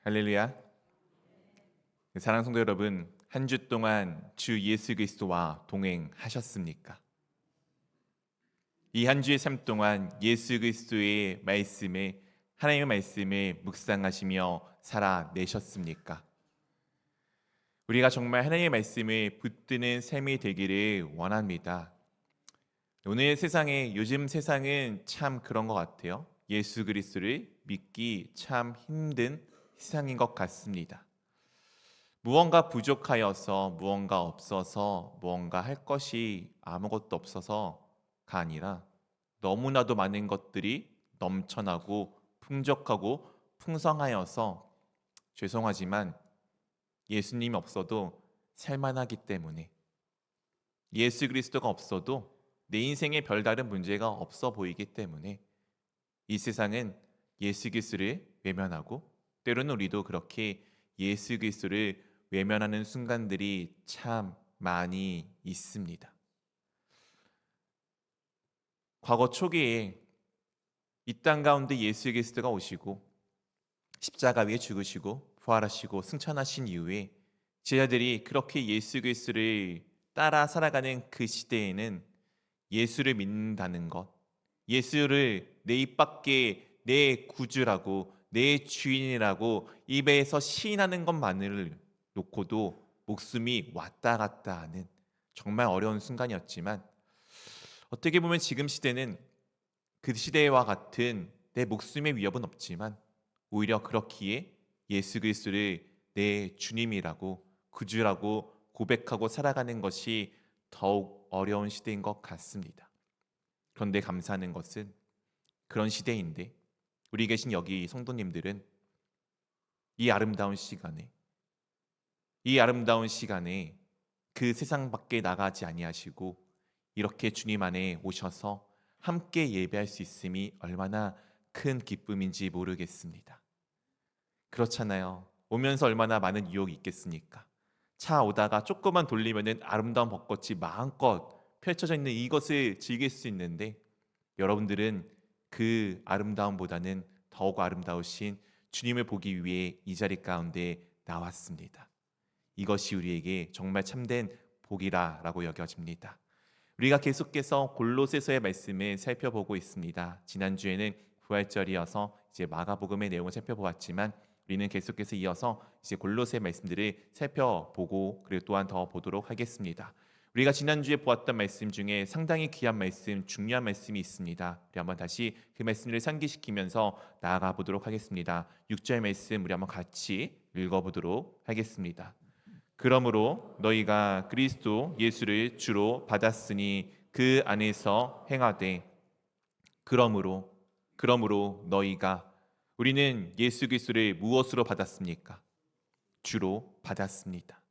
할렐루야. 사랑하는 성도 여러분, 한 주 동안 주 예수 그리스도와 동행하셨습니까? 이 한 주의 삶 동안 예수 그리스도의 말씀에 하나님의 말씀을 묵상하시며 살아내셨습니까? 우리가 정말 하나님의 말씀을 붙드는 삶이 되기를 원합니다. 오늘 세상에 요즘 세상은 참 그런 것 같아요. 예수 그리스도를 믿기 참 힘든 세상인 것 같습니다. 무언가 부족하여서 무언가 없어서 무언가 할 것이 아무것도 없어서가 아니라 너무나도 많은 것들이 넘쳐나고 풍족하고 풍성하여서 죄송하지만 예수님이 없어도 살만하기 때문에 예수 그리스도가 없어도 내 인생에 별다른 문제가 없어 보이기 때문에 이 세상은 예수 그리스도를 외면하고 때로는 우리도 그렇게 예수 그리스도를 외면하는 순간들이 참 많이 있습니다. 과거 초기에 이 땅 가운데 예수 그리스도가 오시고 십자가 위에 죽으시고 부활하시고 승천하신 이후에 제자들이 그렇게 예수 그리스도를 따라 살아가는 그 시대에는 예수를 믿는다는 것, 예수를 내 입 밖에 내 구주라고 내 주인이라고 입에서 시인하는 것만을 놓고도 목숨이 왔다 갔다 하는 정말 어려운 순간이었지만 어떻게 보면 지금 시대는 그 시대와 같은 내 목숨의 위협은 없지만 오히려 그렇기에 예수 그리스도를 내 주님이라고 구주라고 고백하고 살아가는 것이 더욱 어려운 시대인 것 같습니다. 그런데 감사하는 것은 그런 시대인데 우리 계신 여기 성도님들은 이 아름다운 시간에 그 세상 밖에 나가지 아니하시고 이렇게 주님 안에 오셔서 함께 예배할 수 있음이 얼마나 큰 기쁨인지 모르겠습니다. 그렇잖아요. 오면서 얼마나 많은 유혹이 있겠습니까? 차 오다가 조금만 돌리면은 아름다운 벚꽃이 마음껏 펼쳐져 있는 이것을 즐길 수 있는데 여러분들은 그 아름다움보다는 더욱 아름다우신 주님을 보기 위해 이 자리 가운데 나왔습니다. 이것이 우리에게 정말 참된 복이라고 여겨집니다. 우리가 계속해서 골로새서의 말씀을 살펴보고 있습니다. 지난주에는 부활절이어서 이제 마가복음의 내용을 살펴보았지만 우리는 계속해서 이어서 이제 골로새 말씀들을 살펴보고 그리고 또한 더 보도록 하겠습니다. 우리가 지난주에 보았던 말씀 중에 상당히 귀한 말씀, 중요한 말씀이 있습니다. 우리 한번 다시 그 말씀을 상기시키면서 나아가 보도록 하겠습니다. 6절 말씀 우리 한번 같이 읽어보도록 하겠습니다. 그러므로 너희가 그리스도 예수를 주로 받았으니 그 안에서 행하되 그러므로 너희가 우리는 예수 그리스도를 무엇으로 받았습니까? 주로 받았습니다.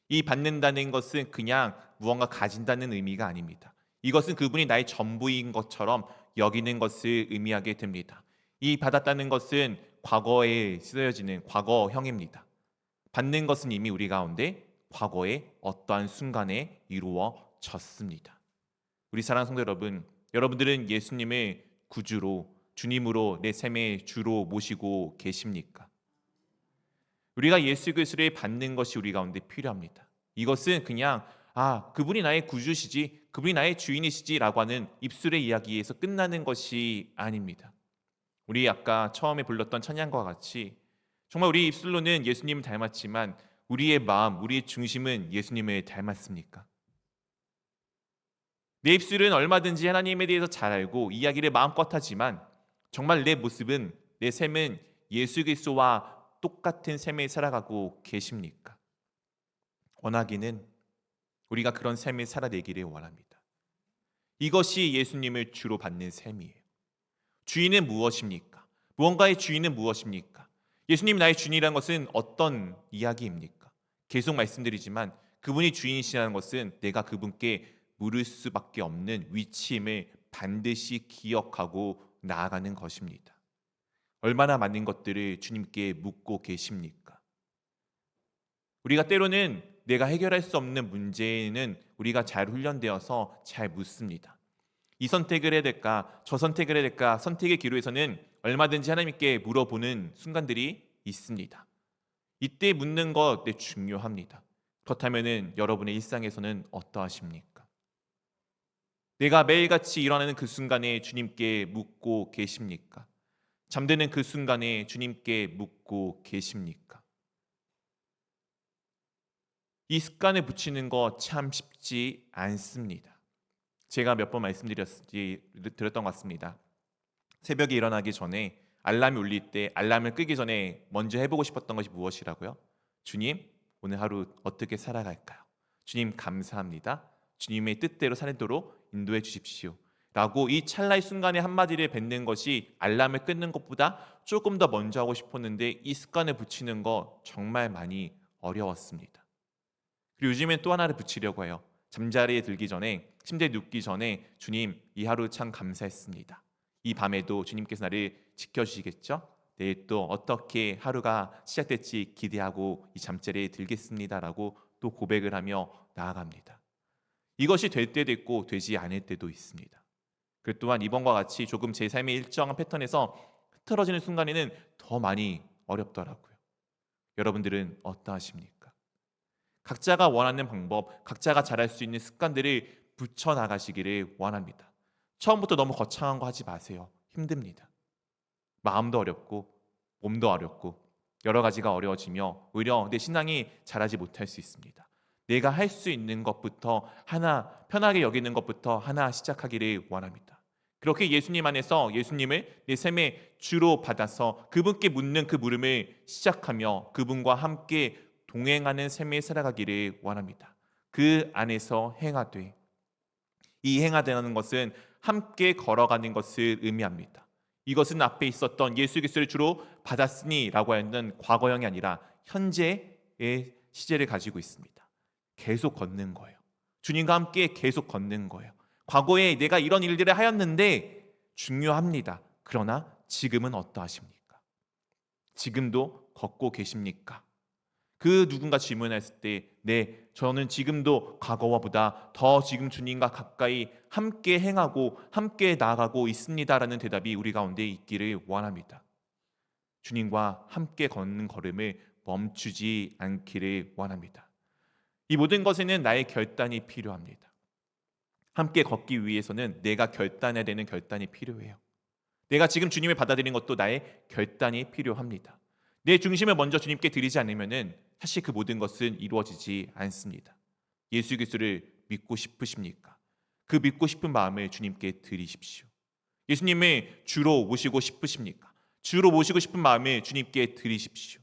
이 받는다는 것은 그냥 무언가 가진다는 의미가 아닙니다. 이것은 그분이 나의 전부인 것처럼 여기는 것을 의미하게 됩니다. 이 받았다는 것은 과거에 쓰여지는 과거형입니다. 받는 것은 이미 우리 가운데 과거의 어떠한 순간에 이루어졌습니다. 우리 사랑하는 성도 여러분, 여러분들은 예수님의 구주로 주님으로 내 삶의 주로 모시고 계십니까? 우리가 예수 그리스도를 받는 것이 우리 가운데 필요합니다. 이것은 그냥 그분이 나의 구주시지, 그분이 나의 주인이시지라고 하는 입술의 이야기에서 끝나는 것이 아닙니다. 우리 아까 처음에 불렀던 찬양과 같이 정말 우리 입술로는 예수님을 닮았지만 우리의 마음, 우리의 중심은 예수님을 닮았습니까? 내 입술은 얼마든지 하나님에 대해서 잘 알고 이야기를 마음껏 하지만 정말 내 모습은, 내 삶은 예수 그리스도와 똑같은 삶을 살아가고 계십니까? 원하기는 우리가 그런 삶을 살아내기를 원합니다. 이것이 예수님을 주로 받는 삶이에요. 주인은 무엇입니까? 무언가의 주인은 무엇입니까? 예수님 나의 주인이라는 것은 어떤 이야기입니까? 계속 말씀드리지만 그분이 주인이시라는 것은 내가 그분께 물을 수밖에 없는 위치임을 반드시 기억하고 나아가는 것입니다. 얼마나 많은 것들을 주님께 묻고 계십니까? 우리가 때로는 내가 해결할 수 없는 문제는 우리가 잘 훈련되어서 잘 묻습니다. 이 선택을 해야 될까? 저 선택을 해야 될까? 선택의 기로에서는 얼마든지 하나님께 물어보는 순간들이 있습니다. 이때 묻는 것 중요합니다. 그렇다면 여러분의 일상에서는 어떠하십니까? 내가 매일같이 일어나는 그 순간에 주님께 묻고 계십니까? 잠드는 그 순간에 주님께 묻고 계십니까? 이 습관을 붙이는 거 참 쉽지 않습니다. 제가 몇 번 말씀드렸던 것 같습니다. 새벽에 일어나기 전에 알람이 울릴 때 알람을 끄기 전에 먼저 해보고 싶었던 것이 무엇이라고요? 주님, 오늘 하루 어떻게 살아갈까요? 주님 감사합니다. 주님의 뜻대로 살도록 인도해 주십시오. 라고 이 찰나의 순간에 한마디를 뱉는 것이 알람을 끊는 것보다 조금 더 먼저 하고 싶었는데 이 습관을 붙이는 거 정말 많이 어려웠습니다. 그리고 요즘엔 또 하나를 붙이려고 해요. 잠자리에 들기 전에, 침대에 눕기 전에 주님, 이 하루 참 감사했습니다. 이 밤에도 주님께서 나를 지켜주시겠죠? 내일 또 어떻게 하루가 시작될지 기대하고 이 잠자리에 들겠습니다라고 또 고백을 하며 나아갑니다. 이것이 될 때도 있고 되지 않을 때도 있습니다. 그 또한 이번과 같이 조금 제 삶의 일정한 패턴에서 흐트러지는 순간에는 더 많이 어렵더라고요. 여러분들은 어떠하십니까? 각자가 원하는 방법, 각자가 잘할 수 있는 습관들을 붙여나가시기를 원합니다. 처음부터 너무 거창한 거 하지 마세요. 힘듭니다. 마음도 어렵고 몸도 어렵고 여러 가지가 어려워지며 오히려 내 신앙이 자라지 못할 수 있습니다. 내가 할 수 있는 것부터 하나, 편하게 여기는 것부터 하나 시작하기를 원합니다. 그렇게 예수님 안에서 예수님을 내 삶의 주로 받아서 그분께 묻는 그 물음을 시작하며 그분과 함께 동행하는 삶을 살아가기를 원합니다. 그 안에서 행하되, 이 행하되는 것은 함께 걸어가는 것을 의미합니다. 이것은 앞에 있었던 예수 그리스도를 주로 받았으니 라고 하는 과거형이 아니라 현재의 시제를 가지고 있습니다. 계속 걷는 거예요. 주님과 함께 계속 걷는 거예요. 과거에 내가 이런 일들을 하였는데 중요합니다. 그러나 지금은 어떠하십니까? 지금도 걷고 계십니까? 그 누군가 질문했을 때 네, 저는 지금도 과거와보다 더 지금 주님과 가까이 함께 행하고 함께 나아가고 있습니다라는 대답이 우리 가운데 있기를 원합니다. 주님과 함께 걷는 걸음을 멈추지 않기를 원합니다. 이 모든 것에는 나의 결단이 필요합니다. 함께 걷기 위해서는 내가 결단해야 되는 결단이 필요해요. 내가 지금 주님을 받아들이는 것도 나의 결단이 필요합니다. 내 중심을 먼저 주님께 드리지 않으면은 사실 그 모든 것은 이루어지지 않습니다. 예수 그리스도를 믿고 싶으십니까? 그 믿고 싶은 마음을 주님께 드리십시오. 예수님을 주로 모시고 싶으십니까? 주로 모시고 싶은 마음을 주님께 드리십시오.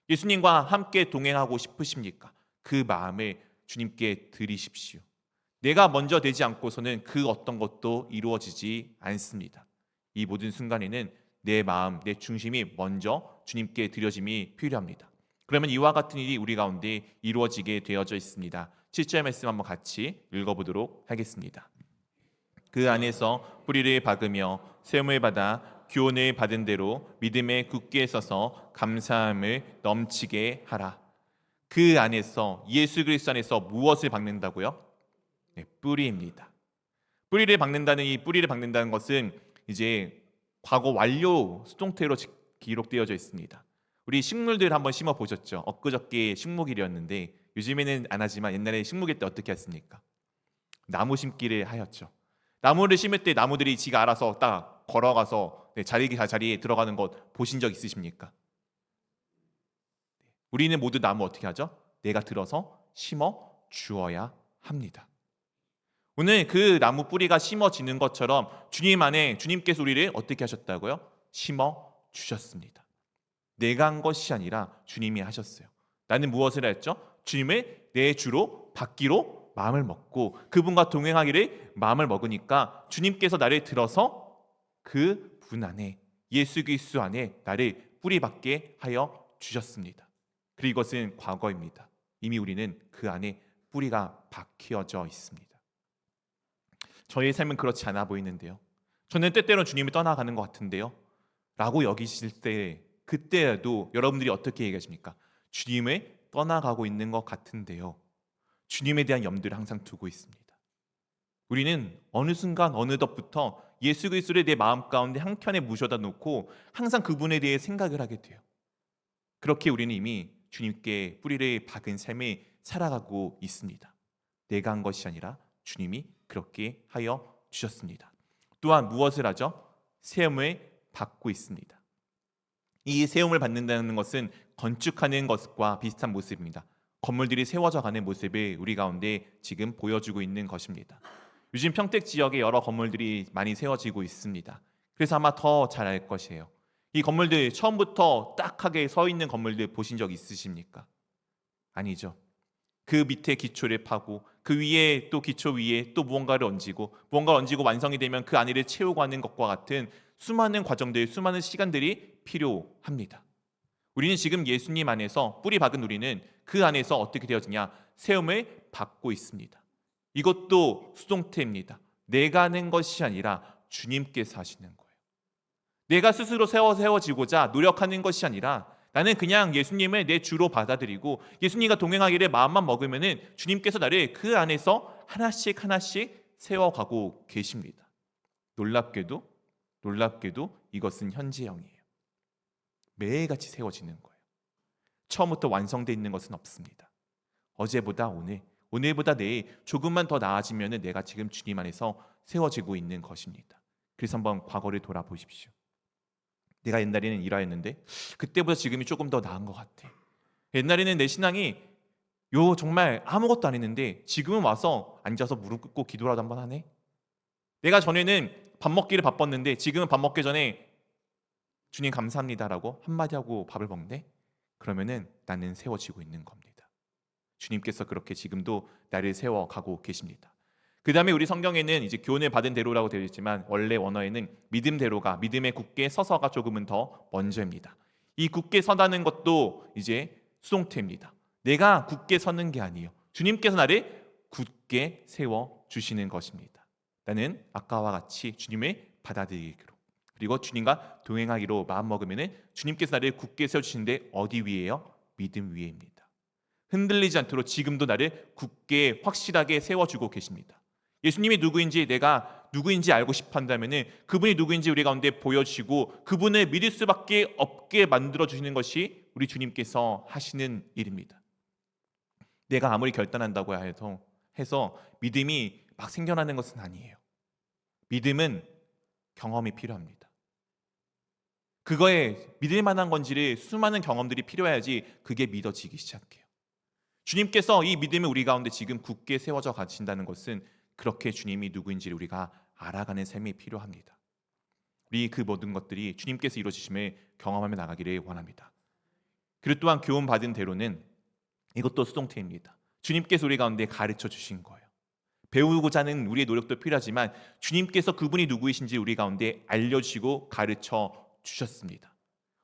예수님과 함께 동행하고 싶으십니까? 그 마음을 주님께 드리십시오. 내가 먼저 되지 않고서는 그 어떤 것도 이루어지지 않습니다. 이 모든 순간에는 내 마음, 내 중심이 먼저 주님께 드려짐이 필요합니다. 그러면 이와 같은 일이 우리 가운데 이루어지게 되어져 있습니다. 7절 말씀 한번 같이 읽어보도록 하겠습니다. 그 안에서 뿌리를 박으며 세움을 받아 교훈을 받은 대로 믿음에 굳게 서서 감사함을 넘치게 하라. 그 안에서 예수 그리스도 안에서 무엇을 박는다고요? 네, 뿌리입니다. 뿌리를 박는다는 것은 이제 과거 완료 수동태로 기록되어져 있습니다. 우리 식물들 한번 심어 보셨죠? 엊그저께 식목일이었는데 요즘에는 안 하지만 옛날에 식목일 때 어떻게 했습니까? 나무 심기를 하였죠. 나무를 심을 때 나무들이 지가 알아서 딱 걸어가서 자리에 들어가는 것 보신 적 있으십니까? 우리는 모두 나무 어떻게 하죠? 내가 들어서 심어 주어야 합니다. 오늘 그 나무 뿌리가 심어지는 것처럼 주님 안에 주님께서 우리를 어떻게 하셨다고요? 심어 주셨습니다. 내가 한 것이 아니라 주님이 하셨어요. 나는 무엇을 했죠? 주님을 내 주로 받기로 마음을 먹고 그분과 동행하기를 마음을 먹으니까 주님께서 나를 들어서 그 분 안에 예수 그리스도 안에 나를 뿌리박게 하여 주셨습니다. 그리고 이것은 과거입니다. 이미 우리는 그 안에 뿌리가 박혀져 있습니다. 저의 삶은 그렇지 않아 보이는데요. 저는 때때로 주님이 떠나가는 것 같은데요. 라고 여기실 때 그때에도 여러분들이 어떻게 얘기하십니까? 주님을 떠나가고 있는 것 같은데요. 주님에 대한 염두를 항상 두고 있습니다. 우리는 어느 순간 어느덧부터 예수 그리스도를 내 마음 가운데 한켠에 모셔다 놓고 항상 그분에 대해 생각을 하게 돼요. 그렇게 우리는 이미 주님께 뿌리를 박은 삶을 살아가고 있습니다. 내가 한 것이 아니라 주님이 그렇게 하여 주셨습니다. 또한 무엇을 하죠? 세움을 받고 있습니다. 이 세움을 받는다는 것은 건축하는 것과 비슷한 모습입니다. 건물들이 세워져 가는 모습을 우리 가운데 지금 보여주고 있는 것입니다. 요즘 평택 지역에 여러 건물들이 많이 세워지고 있습니다. 그래서 아마 더 잘 알 것이에요. 이 건물들 처음부터 딱하게 서 있는 건물들 보신 적 있으십니까? 아니죠. 그 밑에 기초를 파고 그 위에 또 기초 위에 또 무언가를 얹고 완성이 되면 그 안을 채우고 하는 것과 같은 수많은 과정들, 수많은 시간들이 필요합니다. 우리는 지금 예수님 안에서 뿌리 박은 우리는 그 안에서 어떻게 되어지냐? 세움을 받고 있습니다. 이것도 수동태입니다. 내가 하는 것이 아니라 주님께서 하시는 거예요. 내가 스스로 세워지고자 노력하는 것이 아니라 나는 그냥 예수님을 내 주로 받아들이고 예수님과 동행하기를 마음만 먹으면은 주님께서 나를 그 안에서 하나씩 하나씩 세워가고 계십니다. 놀랍게도 이것은 현재형이에요. 매일같이 세워지는 거예요. 처음부터 완성되어 있는 것은 없습니다. 어제보다 오늘, 오늘보다 내일 조금만 더 나아지면은 내가 지금 주님 안에서 세워지고 있는 것입니다. 그래서 한번 과거를 돌아보십시오. 내가 옛날에는 이러했는데 그때보다 지금이 조금 더 나은 것 같아. 옛날에는 내 신앙이 정말 아무것도 안 했는데 지금은 와서 앉아서 무릎 꿇고 기도라도 한번 하네. 내가 전에는 밥 먹기를 바빴는데 지금은 밥 먹기 전에 주님 감사합니다라고 한마디 하고 밥을 먹네. 그러면은 나는 세워지고 있는 겁니다. 주님께서 그렇게 지금도 나를 세워가고 계십니다. 그 다음에 우리 성경에는 이제 교훈을 받은 대로라고 되어 있지만 원래 원어에는 믿음대로가, 믿음에 굳게 서서가 조금은 더 먼저입니다. 이 굳게 서다는 것도 이제 수동태입니다. 내가 굳게 서는 게 아니에요. 주님께서 나를 굳게 세워주시는 것입니다. 나는 아까와 같이 주님을 받아들이기로, 그리고 주님과 동행하기로 마음먹으면 주님께서 나를 굳게 세워주시는데 어디 위에요? 믿음 위에입니다. 흔들리지 않도록 지금도 나를 굳게 확실하게 세워주고 계십니다. 예수님이 누구인지 내가 누구인지 알고 싶어 한다면 그분이 누구인지 우리 가운데 보여주시고 그분을 믿을 수밖에 없게 만들어주시는 것이 우리 주님께서 하시는 일입니다. 내가 아무리 결단한다고 해서 믿음이 막 생겨나는 것은 아니에요. 믿음은 경험이 필요합니다. 그거에 믿을 만한 건지를 수많은 경험들이 필요해야지 그게 믿어지기 시작해요. 주님께서 이 믿음이 우리 가운데 지금 굳게 세워져 가신다는 것은 그렇게 주님이 누구인지를 우리가 알아가는 삶이 필요합니다. 우리 그 모든 것들이 주님께서 이루어주심을 경험하며 나가기를 원합니다. 그리고 또한 교훈 받은 대로는 이것도 수동태입니다. 주님께서 우리 가운데 가르쳐 주신 거예요. 배우고자 하는 우리의 노력도 필요하지만 주님께서 그분이 누구이신지 우리 가운데 알려주시고 가르쳐 주셨습니다.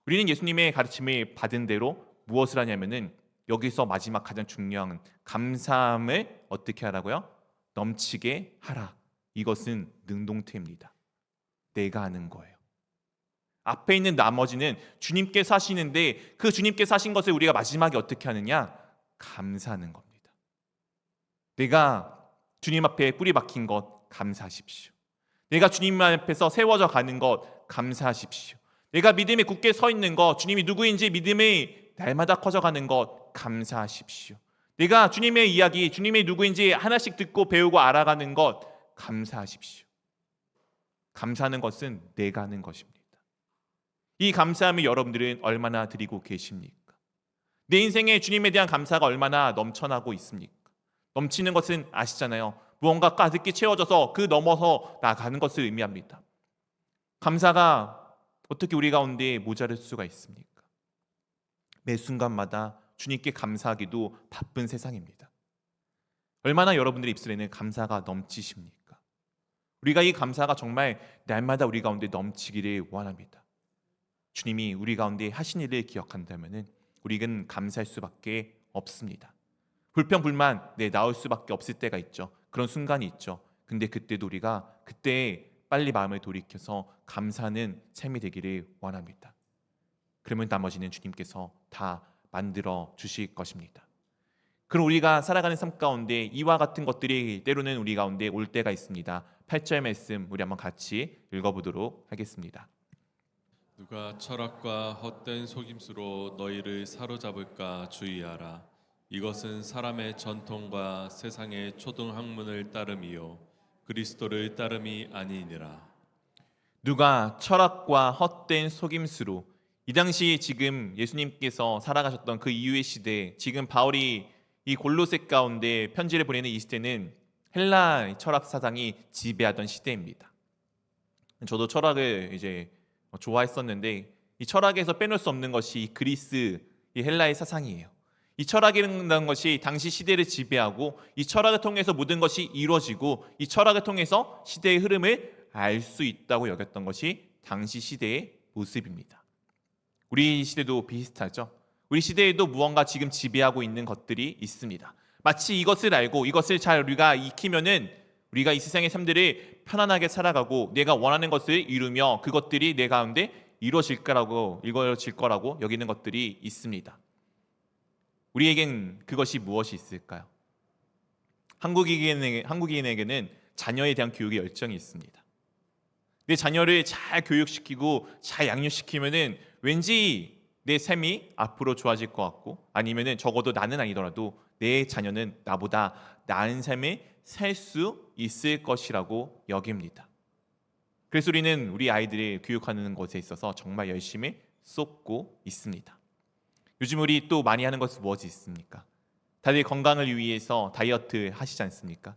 우리는 예수님의 가르침을 받은 대로 무엇을 하냐면은 여기서 마지막 가장 중요한 감사함을 어떻게 하라고요? 넘치게 하라. 이것은 능동태입니다. 내가 하는 거예요. 앞에 있는 나머지는 주님께서 하시는데 그 주님께서 하신 것을 우리가 마지막에 어떻게 하느냐? 감사하는 겁니다. 내가 주님 앞에 뿌리 박힌 것 감사하십시오. 내가 주님 앞에서 세워져 가는 것 감사하십시오. 내가 믿음에 굳게 서 있는 것, 주님이 누구인지 믿음이 날마다 커져가는 것 감사하십시오. 내가 주님의 이야기, 주님이 누구인지 하나씩 듣고 배우고 알아가는 것 감사하십시오. 감사하는 것은 내가 하는 것입니다. 이 감사함을 여러분들은 얼마나 드리고 계십니까? 내 인생에 주님에 대한 감사가 얼마나 넘쳐나고 있습니까? 넘치는 것은 아시잖아요. 무언가 가득히 채워져서 그 넘어서 나가는 것을 의미합니다. 감사가 어떻게 우리 가운데 모자랄 수가 있습니까? 매 순간마다 주님께 감사하기도 바쁜 세상입니다. 얼마나 여러분들의 입술에는 감사가 넘치십니까? 우리가 이 감사가 정말 날마다 우리 가운데 넘치기를 원합니다. 주님이 우리 가운데 하신 일을 기억한다면 우리는 감사할 수밖에 없습니다. 불평불만 나올 수밖에 없을 때가 있죠. 그런 순간이 있죠. 근데 그때도 우리가 그때 빨리 마음을 돌이켜서 감사하는 삶이 되기를 원합니다. 그러면 나머지는 주님께서 다 만들어 주실 것입니다. 그럼 우리가 살아가는 삶 가운데 이와 같은 것들이 때로는 우리 가운데 올 때가 있습니다. 8절 말씀 우리 한번 같이 읽어보도록 하겠습니다. 누가 철학과 헛된 속임수로 너희를 사로잡을까 주의하라. 이것은 사람의 전통과 세상의 초등학문을 따름이요 그리스도를 따름이 아니니라. 누가 철학과 헛된 속임수로 이 당시 지금 예수님께서 살아가셨던 그 이후의 시대, 지금 바울이 이 골로새 가운데 편지를 보내는 이 시대는 헬라 철학 사상이 지배하던 시대입니다. 저도 철학을 이제 좋아했었는데 이 철학에서 빼놓을 수 없는 것이 이 그리스, 이 헬라의 사상이에요. 이 철학이라는 것이 당시 시대를 지배하고 이 철학을 통해서 모든 것이 이루어지고 이 철학을 통해서 시대의 흐름을 알 수 있다고 여겼던 것이 당시 시대의 모습입니다. 우리 시대도 비슷하죠. 우리 시대에도 무언가 지금 지배하고 있는 것들이 있습니다. 마치 이것을 알고 이것을 잘 우리가 익히면은 우리가 이 세상의 삶들을 편안하게 살아가고 내가 원하는 것을 이루며 그것들이 내 가운데 이루어질 거라고 여기는 것들이 있습니다. 우리에겐 그것이 무엇이 있을까요? 한국인에게는 자녀에 대한 교육의 열정이 있습니다. 내 자녀를 잘 교육시키고 잘 양육시키면은 왠지 내 삶이 앞으로 좋아질 것 같고 아니면은 적어도 나는 아니더라도 내 자녀는 나보다 나은 삶을 살 수 있을 것이라고 여깁니다. 그래서 우리는 우리 아이들을 교육하는 것에 있어서 정말 열심히 쏟고 있습니다. 요즘 우리 또 많이 하는 것은 무엇이 있습니까? 다들 건강을 위해서 다이어트 하시지 않습니까?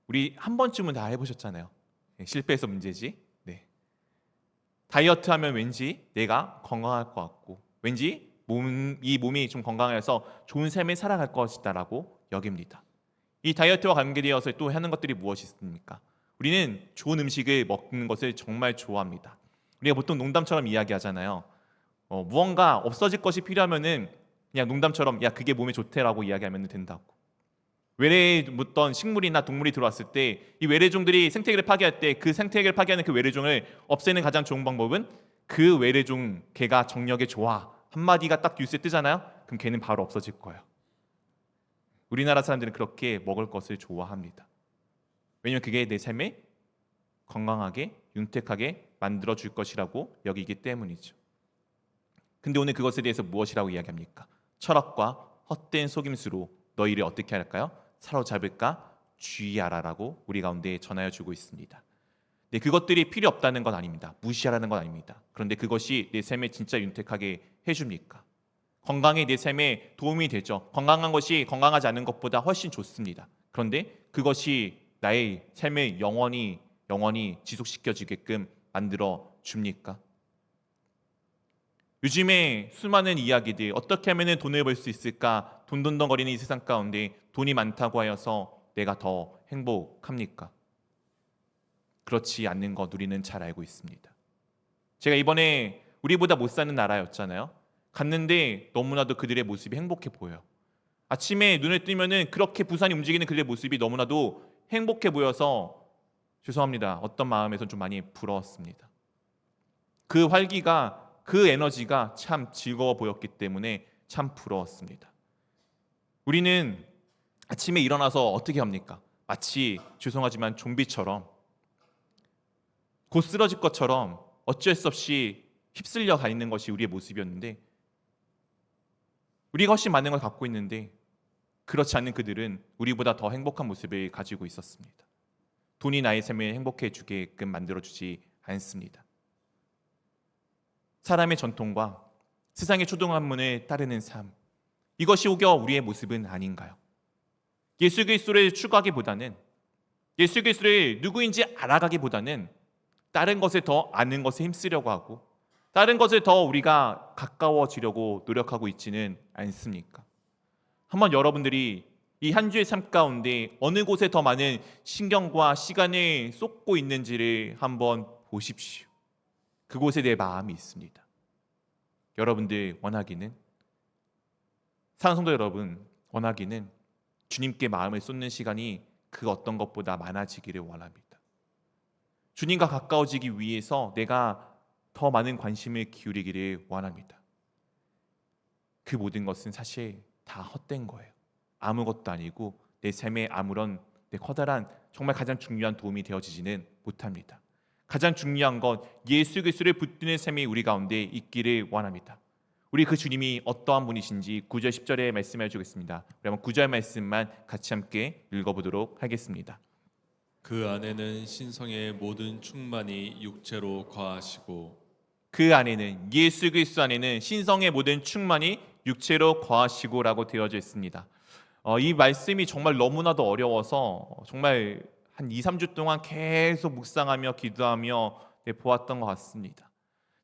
우리 한 번쯤은 다 해보셨잖아요. 실패해서 문제지. 네. 다이어트 하면 왠지 내가 건강할 것 같고 왠지 이 몸이 좀 건강해서 좋은 삶을 살아갈 것이다라고 여깁니다. 이 다이어트와 관계되어서 또 하는 것들이 무엇이 있습니까? 우리는 좋은 음식을 먹는 것을 정말 좋아합니다. 우리가 보통 농담처럼 이야기하잖아요. 무언가 없어질 것이 필요하면은 그냥 농담처럼 야 그게 몸에 좋대라고 이야기하면 된다고. 외래에 묻던 식물이나 동물이 들어왔을 때 이 외래종들이 생태계를 파괴할 때 그 생태계를 파괴하는 그 외래종을 없애는 가장 좋은 방법은 그 외래종 걔가 정력에 좋아 한마디가 딱 뉴스에 뜨잖아요. 그럼 걔는 바로 없어질 거예요. 우리나라 사람들은 그렇게 먹을 것을 좋아합니다. 왜냐하면 그게 내 삶에 건강하게 윤택하게 만들어 줄 것이라고 여기기 때문이죠. 근데 오늘 그것에 대해서 무엇이라고 이야기합니까? 철학과 헛된 속임수로 너희를 어떻게 할까요? 사로잡을까? 주의하라라고 우리 가운데 전하여 주고 있습니다. 네, 그것들이 필요 없다는 건 아닙니다. 무시하라는 건 아닙니다. 그런데 그것이 내 삶에 진짜 윤택하게 해줍니까? 건강이 내 삶에 도움이 되죠. 건강한 것이 건강하지 않은 것보다 훨씬 좋습니다. 그런데 그것이 나의 삶을 영원히 지속시켜주게끔 만들어 줍니까? 요즘에 수많은 이야기들 어떻게 하면 돈을 벌 수 있을까? 돈돈덩거리는 이 세상 가운데 돈이 많다고 하여서 내가 더 행복합니까? 그렇지 않는 것 우리는 잘 알고 있습니다. 제가 이번에 우리보다 못 사는 나라였잖아요. 갔는데 너무나도 그들의 모습이 행복해 보여요. 아침에 눈을 뜨면은 그렇게 부산이 움직이는 그들의 모습이 너무나도 행복해 보여서 죄송합니다. 어떤 마음에서 좀 많이 부러웠습니다. 그 활기가 그 에너지가 참 즐거워 보였기 때문에 참 부러웠습니다. 우리는 아침에 일어나서 어떻게 합니까? 마치 죄송하지만 좀비처럼 곧 쓰러질 것처럼 어쩔 수 없이 휩쓸려 가 있는 것이 우리의 모습이었는데 우리가 훨씬 많은 걸 갖고 있는데 그렇지 않은 그들은 우리보다 더 행복한 모습을 가지고 있었습니다. 돈이 나의 삶을 행복해 주게끔 만들어주지 않습니다. 사람의 전통과 세상의 초등학문을 따르는 삶, 이것이 오겨 우리의 모습은 아닌가요? 예수 그리스도를 추구하기보다는 예수 그리스도를 누구인지 알아가기보다는 다른 것을 더 아는 것에 힘쓰려고 하고 다른 것을 더 우리가 가까워지려고 노력하고 있지는 않습니까? 한번 여러분들이 이 한 주의 삶 가운데 어느 곳에 더 많은 신경과 시간을 쏟고 있는지를 한번 보십시오. 그곳에 내 마음이 있습니다. 여러분들 원하기는 사랑하는 성도 여러분 원하기는 주님께 마음을 쏟는 시간이 그 어떤 것보다 많아지기를 원합니다. 주님과 가까워지기 위해서 내가 더 많은 관심을 기울이기를 원합니다. 그 모든 것은 사실 다 헛된 거예요. 아무것도 아니고 내 삶에 아무런 내 커다란 정말 가장 중요한 도움이 되어지지는 못합니다. 가장 중요한 건 예수 그리스도를 붙드는 삶이 우리 가운데 있기를 원합니다. 우리 그 주님이 어떠한 분이신지 9절 10절에 말씀해 주겠습니다. 그러면 9절 말씀만 같이 함께 읽어보도록 하겠습니다. 그 안에는 신성의 모든 충만이 육체로 거하시고 그 안에는 예수 그리스도 안에는 신성의 모든 충만이 육체로 거하시고라고 되어져 있습니다. 이 말씀이 정말 너무나도 어려워서 정말 한 2, 3주 동안 계속 묵상하며 기도하며 보았던 것 같습니다.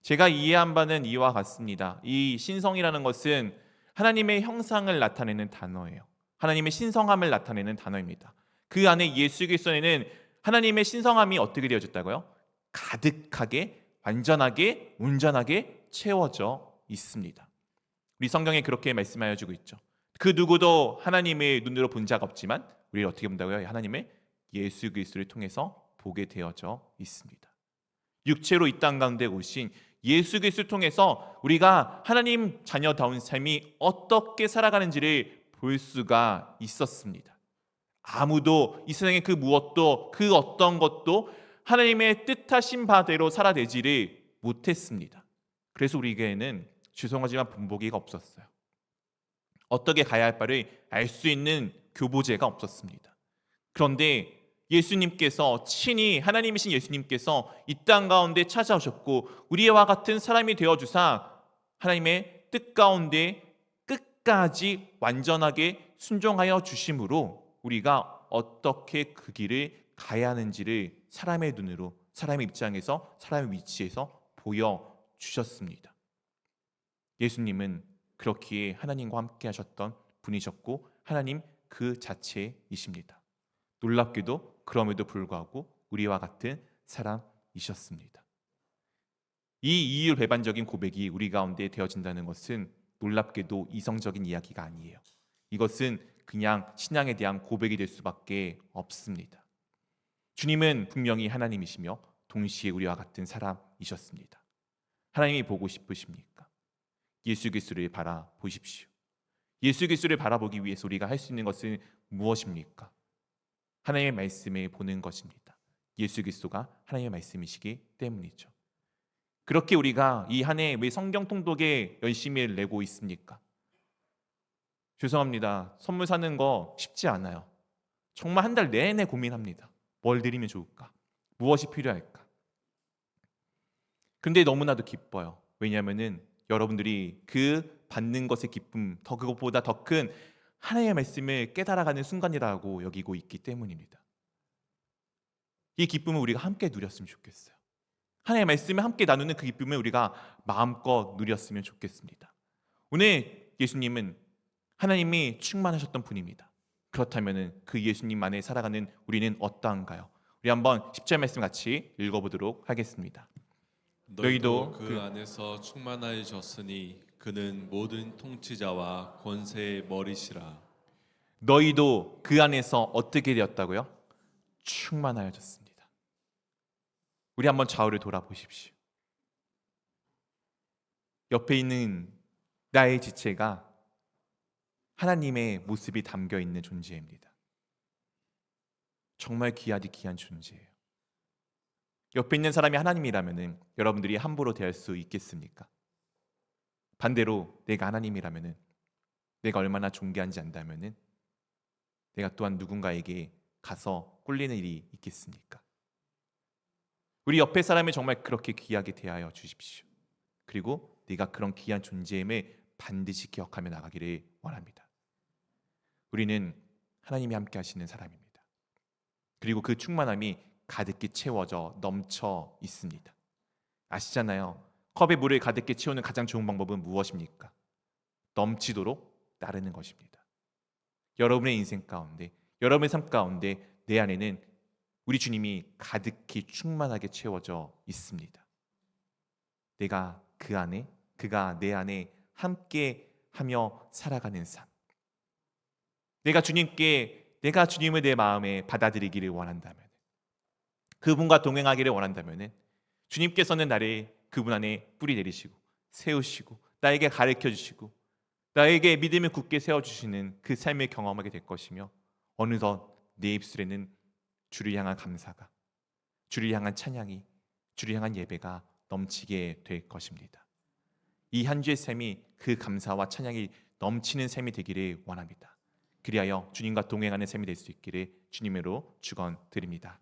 제가 이해한 바는 이와 같습니다. 이 신성이라는 것은 하나님의 형상을 나타내는 단어예요. 하나님의 신성함을 나타내는 단어입니다. 그 안에 예수 그리스도에는 하나님의 신성함이 어떻게 되어졌다고요? 가득하게, 완전하게, 온전하게 채워져 있습니다. 우리 성경에 그렇게 말씀하여 주고 있죠. 그 누구도 하나님의 눈으로 본 자가 없지만 우리를 어떻게 본다고요? 하나님의 예수 그리스도를 통해서 보게 되어져 있습니다. 육체로 이 땅 가운데 오신 예수 그리스도를 통해서 우리가 하나님 자녀다운 삶이 어떻게 살아가는지를 볼 수가 있었습니다. 아무도 이 세상의 그 무엇도 그 어떤 것도 하나님의 뜻하신 바대로 살아내지를 못했습니다. 그래서 우리에게는 죄송하지만 본보기가 없었어요. 어떻게 가야 할 바를 알 수 있는 교보제가 없었습니다. 그런데 예수님께서 친히 하나님이신 예수님께서 이 땅 가운데 찾아오셨고 우리와 같은 사람이 되어주사 하나님의 뜻 가운데 끝까지 완전하게 순종하여 주심으로 우리가 어떻게 그 길을 가야 하는지를 사람의 눈으로 사람의 입장에서 사람의 위치에서 보여주셨습니다. 예수님은 그렇기에 하나님과 함께 하셨던 분이셨고 하나님 그 자체이십니다. 놀랍게도 그럼에도 불구하고 우리와 같은 사람이셨습니다. 이 이율배반적인 고백이 우리 가운데 되어진다는 것은 놀랍게도 이성적인 이야기가 아니에요. 이것은 그냥 신앙에 대한 고백이 될 수밖에 없습니다. 주님은 분명히 하나님이시며 동시에 우리와 같은 사람이셨습니다. 하나님이 보고 싶으십니까? 예수 그리스도를 바라보십시오. 예수 그리스도를 바라보기 위해서 우리가 할 수 있는 것은 무엇입니까? 하나님의 말씀을 보는 것입니다. 예수 그리스도가 하나님의 말씀이시기 때문이죠. 그렇게 우리가 이 한 해 왜 성경 통독에 열심히 내고 있습니까? 죄송합니다. 선물 사는 거 쉽지 않아요. 정말 한 달 내내 고민합니다. 뭘 드리면 좋을까? 무엇이 필요할까? 근데 너무나도 기뻐요. 왜냐하면은 여러분들이 그 받는 것의 기쁨, 그것보다 더 큰 하나님의 말씀을 깨달아가는 순간이라고 여기고 있기 때문입니다. 이 기쁨을 우리가 함께 누렸으면 좋겠어요. 하나님의 말씀을 함께 나누는 그 기쁨을 우리가 마음껏 누렸으면 좋겠습니다. 오늘 예수님은 하나님이 충만하셨던 분입니다. 그렇다면 그 예수님 안에 살아가는 우리는 어떠한가요? 우리 한번 10절 말씀 같이 읽어보도록 하겠습니다. 너희도 그 안에서 충만하여졌으니 그는 모든 통치자와 권세의 머리시라. 너희도 그 안에서 어떻게 되었다고요? 충만하여졌습니다. 우리 한번 좌우를 돌아보십시오. 옆에 있는 나의 지체가 하나님의 모습이 담겨 있는 존재입니다. 정말 귀하디 귀한 존재예요. 옆에 있는 사람이 하나님이라면 여러분들이 함부로 대할 수 있겠습니까? 반대로 내가 하나님이라면 내가 얼마나 존귀한지 안다면 내가 또한 누군가에게 가서 꿀리는 일이 있겠습니까? 우리 옆에 사람이 정말 그렇게 귀하게 대하여 주십시오. 그리고 네가 그런 귀한 존재임을 반드시 기억하며 나가기를 원합니다. 우리는 하나님이 함께 하시는 사람입니다. 그리고 그 충만함이 가득히 채워져 넘쳐 있습니다. 아시잖아요. 컵에 물을 가득히 채우는 가장 좋은 방법은 무엇입니까? 넘치도록 따르는 것입니다. 여러분의 인생 가운데, 여러분의 삶 가운데 내 안에는 우리 주님이 가득히 충만하게 채워져 있습니다. 내가 그 안에, 그가 내 안에 함께 하며 살아가는 삶. 내가 주님을 내 마음에 받아들이기를 원한다면, 그분과 동행하기를 원한다면 주님께서는 나를 그분 안에 뿌리 내리시고 세우시고 나에게 가르쳐 주시고 나에게 믿음을 굳게 세워주시는 그 삶을 경험하게 될 것이며 어느덧 내 입술에는 주를 향한 감사가, 주를 향한 찬양이 주를 향한 예배가 넘치게 될 것입니다. 이 한 주의 삶이 그 감사와 찬양이 넘치는 삶이 되기를 원합니다. 그리하여 주님과 동행하는 삶이 될 수 있기를 주님으로 축원드립니다.